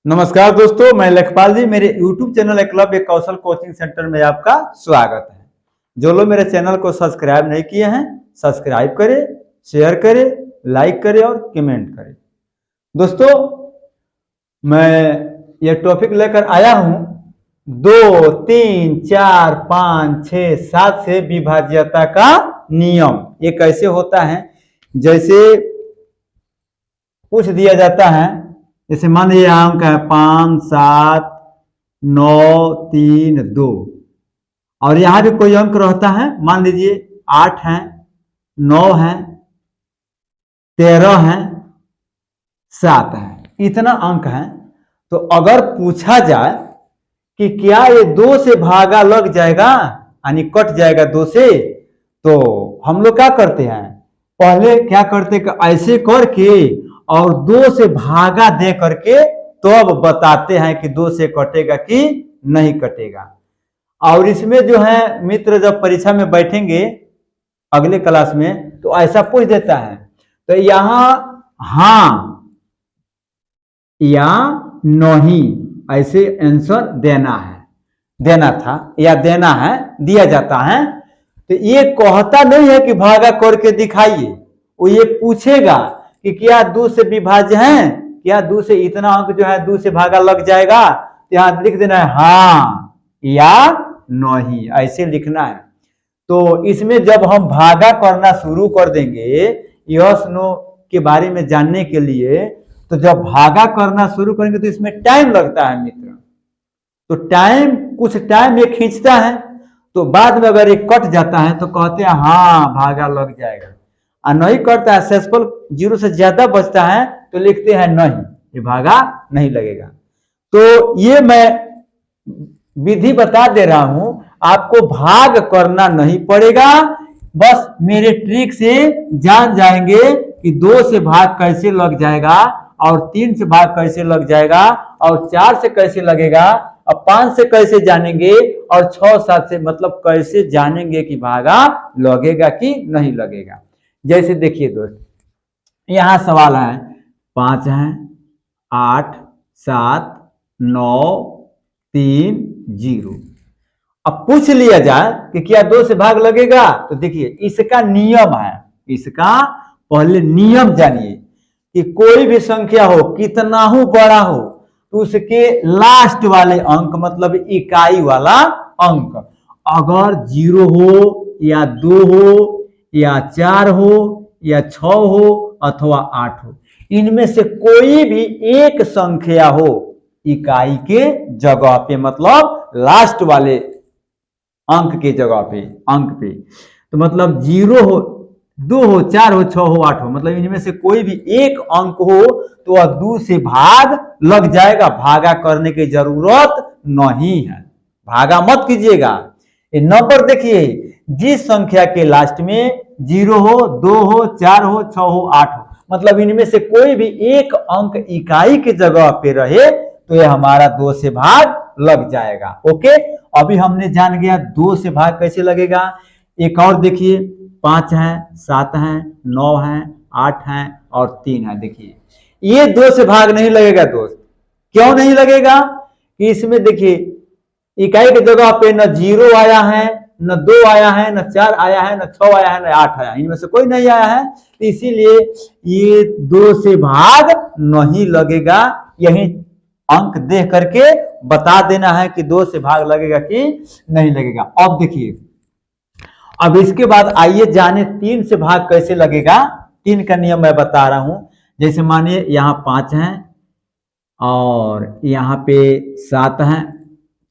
नमस्कार दोस्तों, मैं लेखपाल जी। मेरे YouTube चैनल एकलव्य कौशल कोचिंग सेंटर में आपका स्वागत है। जो लोग मेरे चैनल को सब्सक्राइब नहीं किए हैं, सब्सक्राइब करें, शेयर करें, लाइक करें और कमेंट करें। दोस्तों, मैं ये टॉपिक लेकर आया हूं 2, 3, 4, 5, 6, 7 से विभाज्यता का नियम। ये कैसे होता है? जैसे पूछ दिया जाता है, जैसे मान लीजिए अंक है 5, 7, 9, 3, 2 और यहां भी कोई अंक रहता है। मान लीजिए 8 है, 9 है, 13 है, 7 है, इतना अंक है। तो अगर पूछा जाए कि क्या ये 2 से भागा लग जाएगा, यानी कट जाएगा 2 से, तो हम लोग क्या करते हैं? पहले क्या करते कि ऐसे करके और 2 से भागा दे करके तो अब बताते हैं कि 2 से कटेगा कि नहीं कटेगा। और इसमें जो है मित्र, जब परीक्षा में बैठेंगे अगले क्लास में तो ऐसा पूछ देता है, तो यहाँ हाँ या नहीं ऐसे आंसर देना था या देना है, दिया जाता है। तो ये कहता नहीं है कि भागा करके दिखाइए, वो ये पूछेगा कि क्या 2 से विभाज्य है, क्या 2 से इतना अंक जो है 2 से भागा लग जाएगा। तो यहां लिख देना है हाँ या नहीं, ऐसे लिखना है। तो इसमें जब हम भागा करना शुरू कर देंगे यस नो के बारे में जानने के लिए, तो जब भागा करना शुरू करेंगे तो इसमें टाइम लगता है मित्र। तो कुछ टाइम ये खींचता है, तो बाद में अगर ये कट जाता है तो कहते हैं हाँ भागा लग जाएगा, और नहीं करता है, सेसफल 0 से ज्यादा बचता है तो लिखते हैं नहीं, ये भागा नहीं लगेगा। तो ये मैं विधि बता दे रहा हूं, आपको भाग करना नहीं पड़ेगा। बस मेरे ट्रिक से जान जाएंगे कि 2 से भाग कैसे लग जाएगा, और 3 से भाग कैसे लग जाएगा, और 4 से कैसे लगेगा, और 5 से कैसे जानेंगे, और 6, 7 से मतलब कैसे जानेंगे कि भागा लगेगा कि नहीं लगेगा। जैसे देखिए दोस्त, यहां सवाल है 5 है, 8, 7, 9, 3, 0। अब पूछ लिया जाए कि क्या 2 से भाग लगेगा, तो देखिए इसका नियम है, इसका पहले नियम जानिए कि कोई भी संख्या हो, कितना हो बड़ा हो, तो उसके लास्ट वाले अंक मतलब इकाई वाला अंक अगर 0 हो या 2 हो या 4 हो या 6 हो अथवा 8 हो, इनमें से कोई भी एक संख्या हो इकाई के जगह पे, मतलब लास्ट वाले अंक के जगह पे, अंक पे, तो मतलब 0 हो, 2 हो, 4 हो, 6 हो, 8 हो, मतलब इनमें से कोई भी एक अंक हो तो वह 2 से भाग लग जाएगा। भागा करने की जरूरत नहीं है, भागा मत कीजिएगा। ये नंबर देखिए, जिस संख्या के लास्ट में 0 हो, 2 हो, 4 हो, 6 हो, 8 हो, मतलब इनमें से कोई भी एक अंक इकाई के जगह पे रहे तो ये हमारा 2 से भाग लग जाएगा। ओके, अभी हमने जान गया 2 से भाग कैसे लगेगा। एक और देखिए, 5 है, 7 है, 9 है, 8 है और 3 है। देखिए ये 2 से भाग नहीं लगेगा दोस्त। क्यों नहीं लगेगा? कि इसमें देखिए इकाई की जगह पे न 0 आया है, न 2 आया है, न 4 आया है, न 6 आया है, न 8 आया है, इनमें से कोई नहीं आया है, तो इसीलिए ये 2 से भाग नहीं लगेगा। यही अंक देख करके बता देना है कि 2 से भाग लगेगा कि नहीं लगेगा। अब देखिए, अब इसके बाद आइए जाने 3 से भाग कैसे लगेगा। 3 का नियम मैं बता रहा हूं। जैसे मानिए यहाँ 5 है और यहाँ पे 7 है,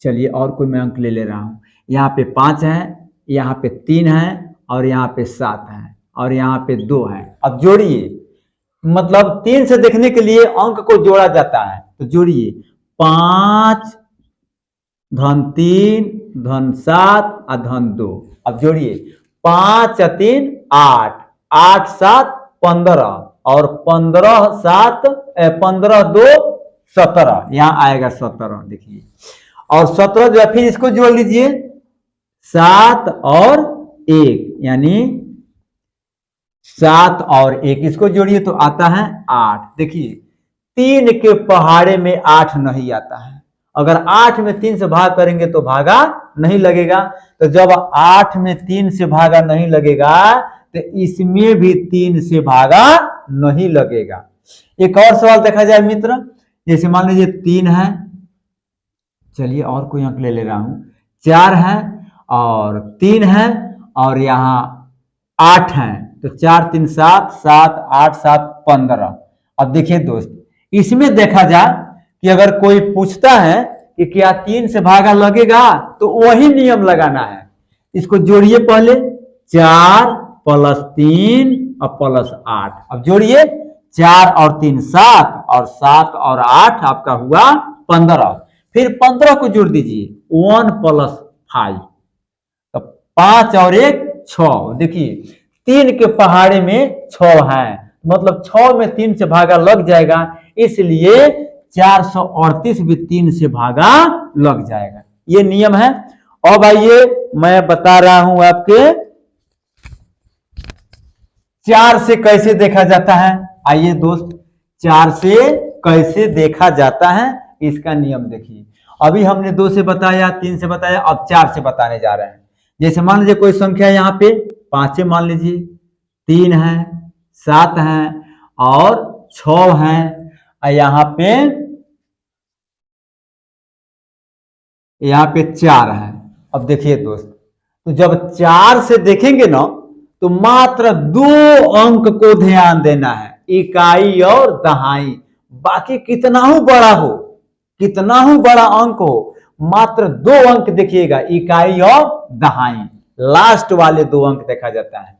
चलिए और कोई मैं अंक ले रहा हूं। यहाँ पे 5 है, यहाँ पे 3 है और यहाँ पे 7 है और यहाँ पे 2 है। अब जोड़िए, मतलब 3 से देखने के लिए अंक को जोड़ा जाता है, तो जोड़िए 5 धन 3 धन 7 और धन 2। अब जोड़िए 5 और 3 8, 8 7 15 और 15 7 15 2 17, यहाँ आएगा 17। देखिए, और 17 जो है फिर इसको जोड़ लीजिए 7 और 1, यानी 7 और 1 इसको जोड़िए तो आता है 8। देखिए 3 के पहाड़े में 8 नहीं आता है। अगर 8 में 3 से भाग करेंगे तो भागा नहीं लगेगा। तो जब 8 में 3 से भागा नहीं लगेगा तो इसमें भी 3 से भागा नहीं लगेगा। एक और सवाल देखा जाए मित्र, जैसे मान लीजिए 3 है, चलिए और कोई अंक ले रहा हूं, 4 है और 3 है और यहाँ 8 है, तो 4 3 7, 7 8 7 15। अब देखिए दोस्त, इसमें देखा जाए कि अगर कोई पूछता है कि क्या 3 से भागा लगेगा तो वही नियम लगाना है। इसको जोड़िए पहले, 4 + 3 और +8। अब जोड़िए, 4 और 3 7 और 7 और 8 आपका हुआ 15। फिर 15 को जोड़ दीजिए, 1 + 5, तो 5 और 1 6। देखिए 3 के पहाड़े में 6 है, मतलब 6 में 3 से भागा लग जाएगा, इसलिए 438 भी 3 से भागा लग जाएगा। ये नियम है। अब आइए मैं बता रहा हूं आपके 4 से कैसे देखा जाता है। आइए दोस्त, 4 से कैसे देखा जाता है इसका नियम देखिए। अभी हमने 2 से बताया, 3 से बताया, अब 4 से बताने जा रहे हैं। जैसे मान लीजिए कोई संख्या यहाँ पे 5 मान लीजिए, 3 है, 7 है और 6 है, यहाँ पे 4 है। अब देखिए दोस्त, तो जब 4 से देखेंगे ना तो मात्र 2 अंक को ध्यान देना है, इकाई और दहाई। बाकी कितना ही बड़ा हो, कितना ही बड़ा अंक हो, मात्र 2 अंक देखिएगा, इकाई और दहाई। लास्ट वाले 2 अंक देखा जाता है।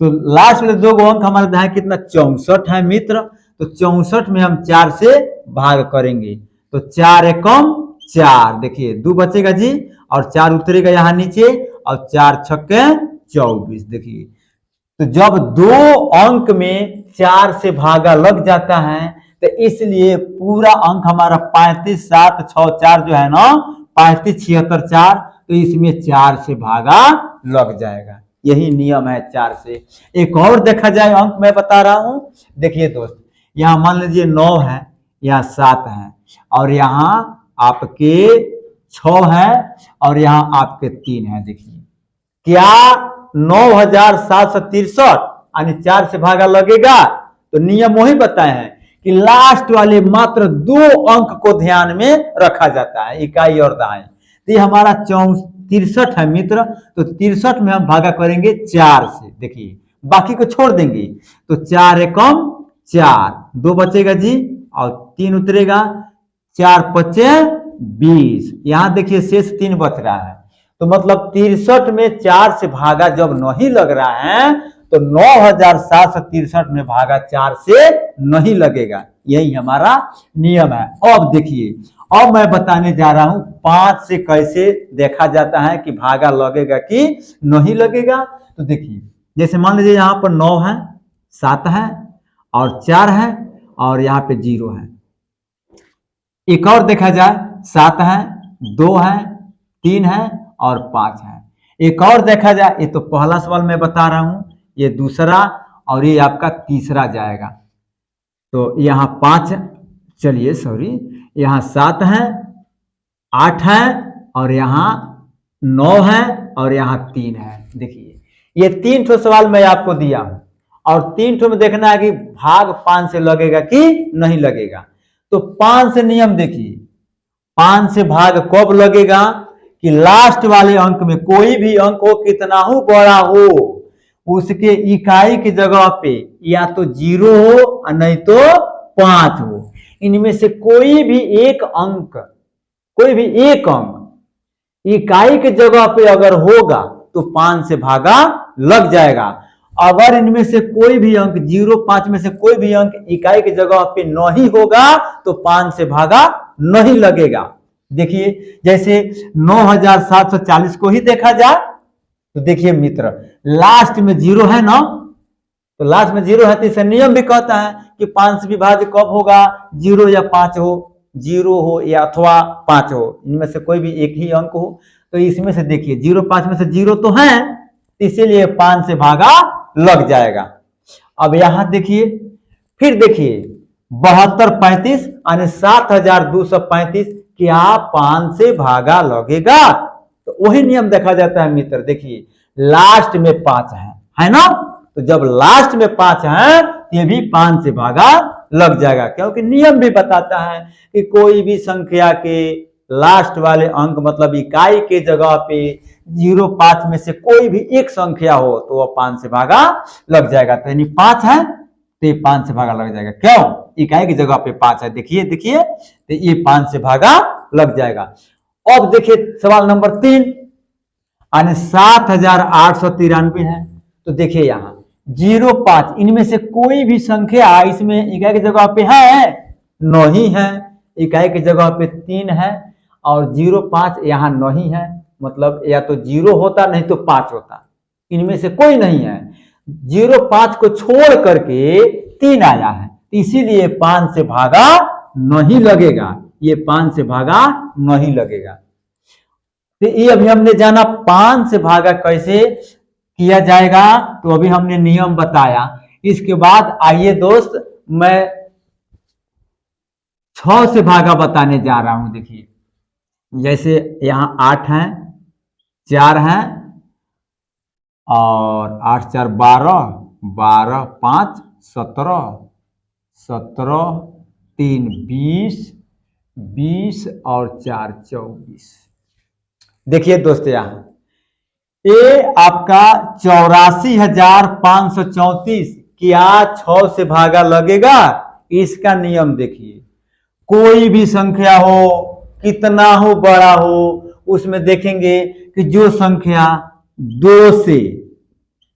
तो लास्ट वाले 2 अंक हमारे दहाई कितना, 64 है मित्र। तो 64 में हम 4 से भाग करेंगे, तो 4 एकम 4, देखिए 2 बचेगा जी, और 4 उतरेगा यहाँ नीचे, और 4 छक्के 24। देखिए तो जब 2 अंक में 4 से भागा लग जाता है तो इसलिए पूरा अंक हमारा 35 7 6 4 जो है ना, 35 76 4, तो इसमें 4 से भागा लग जाएगा। यही नियम है 4 से। एक और देखा जाए अंक मैं बता रहा हूं, देखिए दोस्त, यहाँ मान लीजिए 9 है, यहाँ 7 है और यहाँ आपके 6 है और यहाँ आपके 3 है। देखिए क्या 9763 यानी 4 से भागा लगेगा? तो नियम वही बताए हैं कि लास्ट वाले मात्र 2 अंक को ध्यान में रखा जाता है, इकाई और दहाई। तो ये हमारा 63 है मित्र, तो 63 में हम भागा करेंगे 4 से, देखिए बाकी को छोड़ देंगे, तो 4 एकम 4, 2 बचेगा जी और 3 उतरेगा, 4 पचे 20, यहाँ देखिए शेष 3 बच रहा है। तो मतलब 63 में 4 से भागा जब नहीं लग रहा है तो 9763 में भागा 4 से नहीं लगेगा। यही हमारा नियम है। अब देखिए, अब मैं बताने जा रहा हूं 5 से कैसे देखा जाता है कि भागा लगेगा कि नहीं लगेगा। तो देखिए, जैसे मान लीजिए यहाँ पर 9 है, 7 है और 4 है और यहाँ पे 0 है। एक और देखा जाए, 7 है, 2 है, 3 है और 5 है। एक और देखा जाए, ये तो पहला सवाल मैं बता रहा हूं, ये दूसरा और ये आपका तीसरा जाएगा। तो यहाँ 5, चलिए सॉरी, यहाँ 7 है, 8 है और यहाँ 9 है और यहाँ 3 है। देखिए ये 3 ठो सवाल मैं आपको दिया हूं और 3 ठो में देखना है कि भाग 5 से लगेगा कि नहीं लगेगा। तो 5 से नियम देखिए, 5 से भाग कब लगेगा कि लास्ट वाले अंक में, कोई भी अंक हो कितना हो बड़ा हो, उसके इकाई की जगह पे या तो 0 हो और नहीं तो 5 हो। इनमें से कोई भी एक अंक इकाई की जगह पे अगर होगा तो 5 से भागा लग जाएगा। अगर इनमें से कोई भी अंक 0 5 में से कोई भी अंक इकाई की जगह पे नहीं होगा तो 5 से भागा नहीं लगेगा। देखिए जैसे 9740 को ही देखा जाए तो देखिए मित्र, लास्ट में 0 है ना, तो लास्ट में 0 है तो इसे नियम भी कहता है कि 5 से विभाज्य कब होगा, 0 या 5 हो, 0 हो या अथवा 5 हो, इनमें से कोई भी एक ही अंक हो। तो इसमें से देखिए 0 5 में से 0 तो है, इसीलिए 5 से भागा लग जाएगा। अब यहां देखिए, फिर देखिए 7235 यानी 7235 क्या 5 से भागा लगेगा? तो वही नियम देखा जाता है मित्र। देखिए लास्ट में 5 है ना, तो जब लास्ट में 5 है ये भी 5 से भागा लग जाएगा, क्योंकि नियम भी बताता है कि कोई भी संख्या के लास्ट वाले अंक मतलब इकाई के जगह पे 0-5 में से कोई भी एक संख्या हो तो वह 5 से भागा लग जाएगा। तो यानी 5 है तो ये 5 से भागा लग जाएगा। क्यों? इकाई की जगह पे 5 है। देखिए देखिए तो ये 5 से भागा लग जाएगा। अब देखिए सवाल नंबर 3 यानी 7893 है। तो देखिए यहाँ 0-5 इनमें से कोई भी संख्या इसमें इकाई की जगह पे है नहीं है, इकाई की जगह पे 3 है और 0-5 यहाँ नहीं है, मतलब या तो 0 होता नहीं तो 5 होता, इनमें से कोई नहीं है। 0-5 को छोड़ करके 3 आया है, इसीलिए 5 से भागा नहीं लगेगा, ये 5 से भागा नहीं लगेगा। तो ये अभी हमने जाना 5 से भागा कैसे किया जाएगा, तो अभी हमने नियम बताया। इसके बाद आइए दोस्त मैं 6 से भागा बताने जा रहा हूं। देखिए जैसे यहां 8 है, 4 है और 8 4 12, 12 5 17, 17 3 20, 20 और 4 24। देखिए दोस्त यहाँ ये आपका 84,534 क्या 6 से भागा लगेगा? इसका नियम देखिए, कोई भी संख्या हो कितना हो बड़ा हो उसमें देखेंगे कि जो संख्या 2 से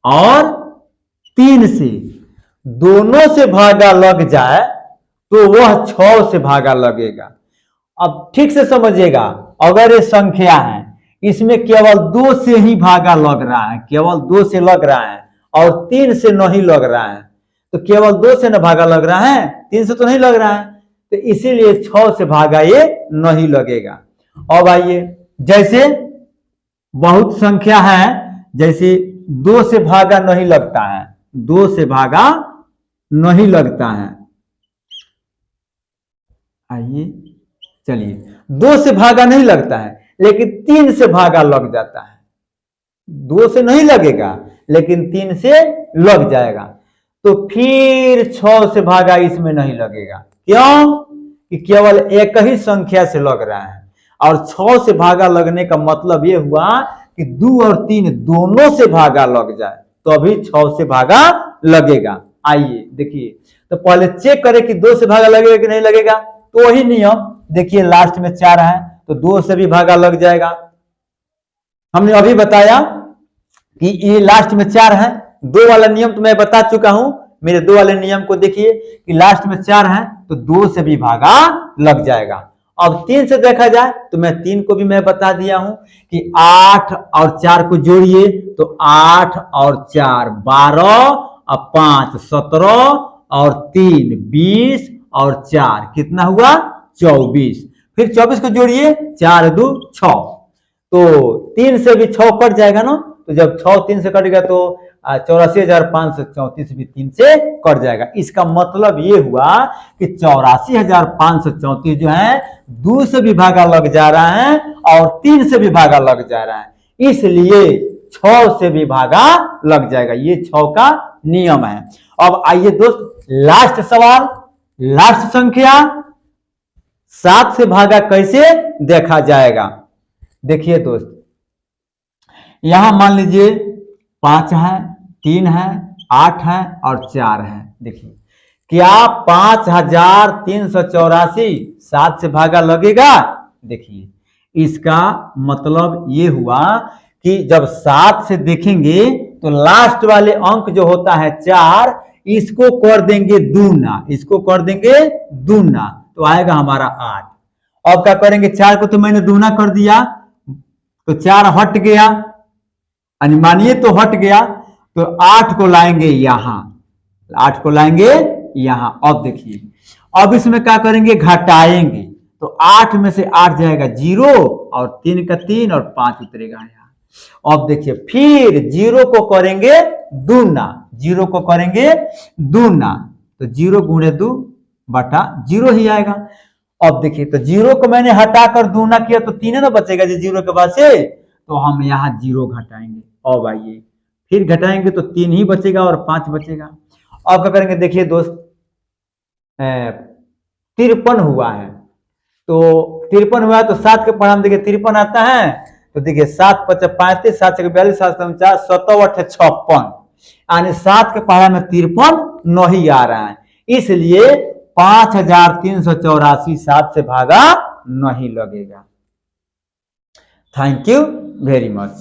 और 3 से दोनों से भागा लग जाए तो वह 6 से भागा लगेगा। अब ठीक से समझिएगा, अगर ये संख्या है इसमें केवल 2 से ही भागा लग रहा है, केवल 2 से लग रहा है और 3 से नहीं लग रहा है, तो केवल 2 से न भागा लग रहा है, 3 से तो नहीं लग रहा है, तो इसीलिए 6 से भागा ये नहीं लगेगा। अब आइए जैसे बहुत संख्या है, जैसे 2 से भागा नहीं लगता है, 2 से भागा नहीं लगता है। आइए चलिए 2 से भागा नहीं लगता है लेकिन 3 से भागा लग जाता है। 2 से नहीं लगेगा लेकिन 3 से लग जाएगा, तो फिर 6 से भागा इसमें नहीं लगेगा। क्यों? कि केवल एक ही संख्या से लग रहा है, और 6 से भागा लगने का मतलब यह हुआ कि 2 और 3 दोनों से भागा लग जाए तो अभी 6 से भागा लगेगा। आइए देखिए, तो पहले चेक करें कि 2 से भागा लगेगा कि नहीं लगेगा। तो वही नियम देखिए, लास्ट में 4 है तो 2 से भी भागा लग जाएगा। हमने अभी बताया कि ये लास्ट में 4 है, 2 वाला नियम तो मैं बता चुका हूं। मेरे 2 वाले नियम को देखिए कि लास्ट में 4 है तो 2 से भी भागा लग जाएगा। अब 3 से देखा जाए तो मैं 3 को भी मैं बता दिया हूं कि 8 और 4 को जोड़िए तो 8 और 4 12 और 5 17 और 3 20 और 4 कितना हुआ 24। फिर 24 को जोड़िए 4 2 6, तो 3 से भी 6 कट जाएगा ना, तो जब 6 3 से कटेगा तो 84,534 भी 3 से कट जाएगा। इसका मतलब ये हुआ कि 84,534 जो है 2 से भी भागा लग जा रहा है और 3 से भी भागा लग जा रहा है, इसलिए 6 से भी भागा लग जाएगा। ये 6 का नियम है। अब आइए दोस्त लास्ट सवाल, लास्ट संख्या 7 से भागा कैसे देखा जाएगा। देखिए दोस्त, यहां मान लीजिए 5 है, 3 है, 8 है और 4 है। देखिए क्या 5,384 7 से भागा लगेगा? देखिए इसका मतलब ये हुआ कि जब 7 से देखेंगे तो लास्ट वाले अंक जो होता है 4, इसको कर देंगे दूना, इसको कर देंगे दूना तो आएगा हमारा 8। अब क्या करेंगे, 4 को तो मैंने दूना कर दिया तो 4 हट गया, मानिए तो हट गया, तो 8 को लाएंगे यहां, 8 को लाएंगे यहां। अब देखिए अब इसमें क्या करेंगे, घटाएंगे, तो 8 में से 8 जाएगा 0 और 3 का 3 और 5 उतरेगा यहाँ। अब देखिए फिर 0 को करेंगे दूना, 0 को करेंगे दूना, तो 0 गुणे 2 बटा 0 ही आएगा। अब देखिए तो 0 को मैंने हटाकर दूना किया तो 3 ना बचेगा जी 0 के बाद से, तो हम यहाँ 0 घटाएंगे। अब आइए फिर घटाएंगे तो 3 ही बचेगा और 5 बचेगा। अब क्या करेंगे, देखिए दोस्त 53 हुआ है, तो 53 हुआ है तो 7 के पढ़ा देखिए 53 आता है, तो देखिए 7 × 5 = 35, 7 × 42, 7 × 49, 17 × 8 = 56, यानी 7 के पढ़ा में 53 नहीं आ रहा है, इसलिए 5384 7 से भागा नहीं लगेगा। Thank you very much.